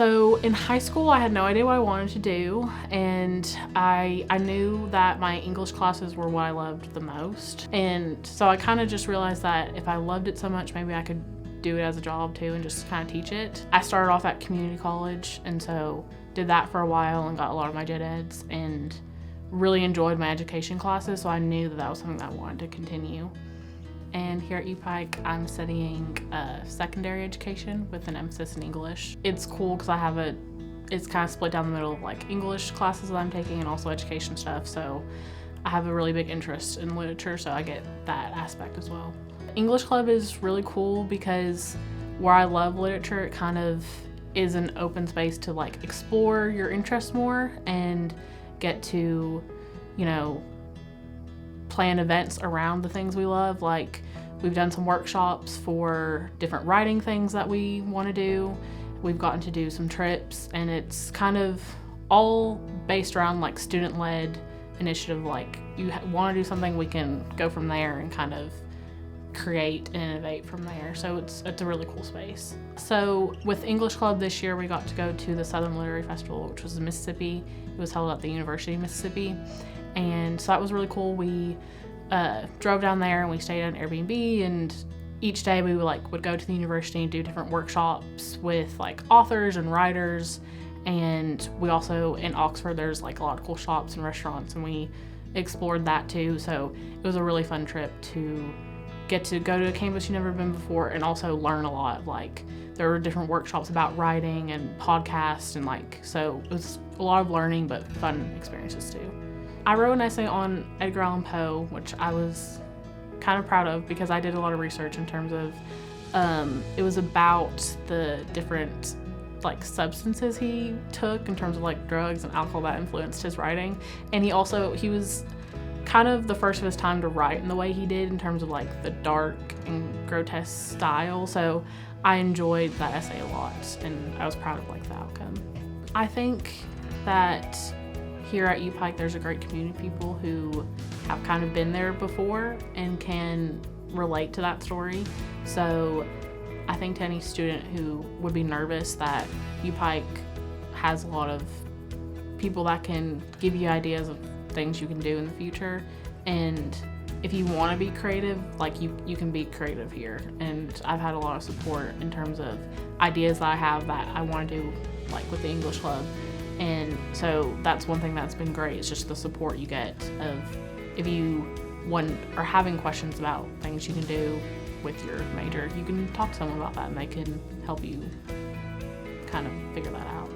So in high school, I had no idea what I wanted to do, and I knew that my English classes were what I loved the most. And so I kind of just realized that if I loved it so much, maybe I could do it as a job too and just kind of teach it. I started off at community college, and so did that for a while and got a lot of my gen eds and really enjoyed my education classes, so I knew that that was something that I wanted to continue. And here at UPIKE, I'm studying secondary education with an emphasis in English. It's cool because it's kind of split down the middle of like English classes that I'm taking and also education stuff. So I have a really big interest in literature, so I get that aspect as well. English Club is really cool because where I love literature, it kind of is an open space to like explore your interests more and get to, plan events around the things we love. Like we've done some workshops for different writing things that we want to do. We've gotten to do some trips, and it's kind of all based around like student-led initiative. Like you want to do something, we can go from there and kind of create and innovate from there. So it's a really cool space. So with English Club this year, we got to go to the Southern Literary Festival, which was in Mississippi. It was held at the University of Mississippi. And so that was really cool. We drove down there and we stayed at an Airbnb, and each day we would go to the university and do different workshops with like authors and writers. And we also, in Oxford, there's like a lot of cool shops and restaurants, and we explored that too. So it was a really fun trip to get to go to a campus you've never been before and also learn a lot. Like there were different workshops about writing and podcasts, and so it was a lot of learning but fun experiences too. I wrote an essay on Edgar Allan Poe, which I was kind of proud of because I did a lot of research in terms of it was about the different like substances he took in terms of like drugs and alcohol that influenced his writing. And he was kind of the first of his time to write in the way he did in terms of like the dark and grotesque style. So I enjoyed that essay a lot, and I was proud of like the outcome. I think that here at UPIKE, there's a great community of people who have kind of been there before and can relate to that story. So I think to any student who would be nervous, that UPIKE has a lot of people that can give you ideas of things you can do in the future. And if you want to be creative, like you can be creative here. And I've had a lot of support in terms of ideas that I have that I want to do, like with the English Club. And so that's one thing that's been great. It's just the support you get of if you are having questions about things you can do with your major, you can talk to someone about that and they can help you kind of figure that out.